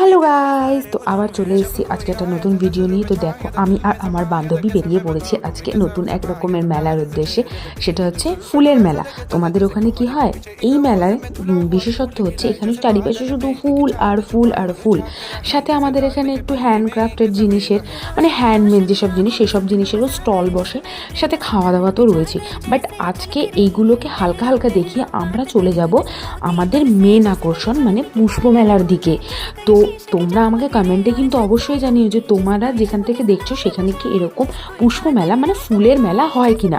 Hello guys, তো আবার চলে এসেছি আজকে একটা নতুন ভিডিও নিয়ে। তো দেখো, আমি আর আমার বান্ধবী বেরিয়ে পড়েছি আজকে নতুন এক রকমের মেলার উদ্দেশ্যে। সেটা হচ্ছে ফুলের মেলা। তোমাদের ওখানে কি হয়? এই মেলার বিশেষত্ব হচ্ছে এখানে চারিপাশে শুধু ফুল আর ফুল আর ফুল। সাথে আমাদের এখানে একটু হ্যান্ডক্রাফটের জিনিসের, মানে হ্যান্ডমেড যেসব জিনিস সেসব জিনিসেরও স্টল বসে, সাথে খাওয়া দাওয়া তো রয়েছে। বাট আজকে এইগুলোকে হালকা হালকা দেখিয়ে আমরা চলে যাব আমাদের মেন আকর্ষণ মানে পুষ্প মেলার দিকে। তো তোমরা আমাকে কমেন্টে কিন্তু অবশ্যই জানিও যে তোমরা যেখান থেকে দেখছো সেখানে কি এরকম পুষ্প মেলা মানে ফুলের মেলা হয় কি না।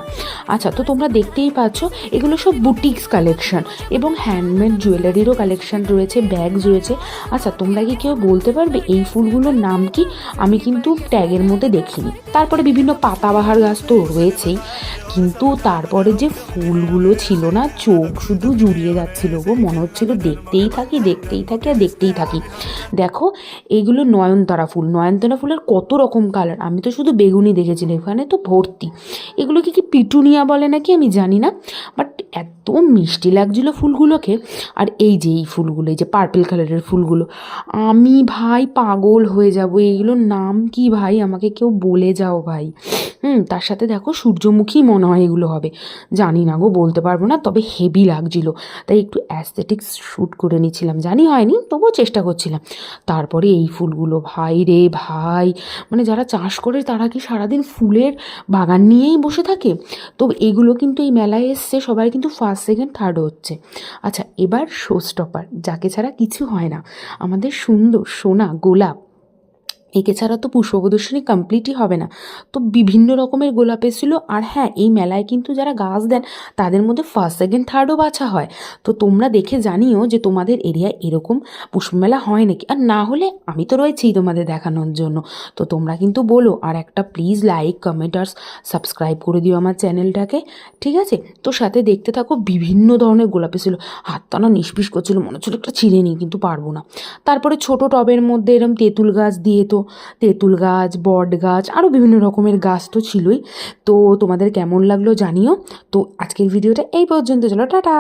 আচ্ছা, তো তোমরা দেখতেই পাচ্ছ এগুলো সব বুটিক্স কালেকশন এবং হ্যান্ডমেড জুয়েলারিরও কালেকশন রয়েছে, ব্যাগস রয়েছে। আচ্ছা, তোমরা কি কেউ বলতে পারবে এই ফুলগুলোর নাম কি? আমি কিন্তু ট্যাগের মধ্যে দেখিনি। তারপরে বিভিন্ন পাতাবাহার গাছ তো রয়েছেই, কিন্তু তারপরে যে ফুলগুলো ছিল না, চোখ শুধু জুড়িয়ে যাচ্ছিল গো, মনে হচ্ছিল দেখতেই থাকি দেখতেই থাকি আর দেখতেই থাকি। দেখো, এইগুলো নয়নতারা ফুল। নয়নতারা ফুলের কত রকম কালার, আমি তো শুধু বেগুনি দেখেছিলাম, এখানে তো ভর্তি। এগুলোকে কি পিটুনিয়া বলে নাকি আমি জানি না, বাট এত মিষ্টি লাগছিল ফুলগুলোকে। আর এই যে এই ফুলগুলো, এই যে পার্পল কালারের ফুলগুলো, আমি ভাই পাগল হয়ে যাব। এইগুলোর নাম কি ভাই, আমাকে কেউ বলে যাও ভাই। তার সাথে দেখো সূর্যমুখী মনে হয় এগুলো হবে, জানি না গো, বলতে পারবো না, তবে হেভি লাগছিল। তাই একটু অ্যাস্থেটিক্স শ্যুট করে নিচ্ছিলাম, জানি হয়নি তবুও চেষ্টা করছিলাম। তারপরে এই ফুলগুলো ভাই রে ভাই, মানে যারা চাষ করে তারা কি সারাদিন ফুলের বাগান নিয়েই বসে থাকে? তো এগুলো কিন্তু এই মেলায় এসছে, সবাই কিন্তু ফার্স্ট সেকেন্ড থার্ড হচ্ছে। আচ্ছা, এবার শো স্টপার, যাকে ছাড়া কিছু হয় না, আমাদের সুন্দর সোনা গোলাপ। একে ছাড়া তো পুষ্প প্রদর্শনী কমপ্লিটই হবে না। তো বিভিন্ন রকমের গোলাপ এসেছিল। আর হ্যাঁ, এই মেলায় কিন্তু যারা গাছ দেন তাদের মধ্যে ফার্স্ট সেকেন্ড থার্ডও বাছা হয়। তো তোমরা দেখে জানিও যে তোমাদের এরিয়ায় এরকম পুষ্পমেলা হয় নাকি, আর না হলে আমি তো রয়েছি তোমাদের দেখানোর জন্য। তো তোমরা কিন্তু বলো, আর একটা প্লিজ লাইক কমেন্ট আর সাবস্ক্রাইব করে দিও আমার চ্যানেলটাকে, ঠিক আছে? তো সাথে দেখতে থাকো, বিভিন্ন ধরনের গোলাপ এসেছিলো। হাতটা না নিষ্পিস করছিল, মনে হচ্ছিল একটা ছিঁড়ে নিই, কিন্তু পারবো না। তারপরে ছোট টবের মধ্যে এরম তেঁতুল গাছ দিয়ে, তো তেঁতুল গাছ, বট গাছ, আরও বিভিন্ন রকমের গাছ তো ছিলই। তো তোমাদের কেমন লাগলো জানিও। তো আজকের ভিডিওটা এই পর্যন্ত, চলো টাটা।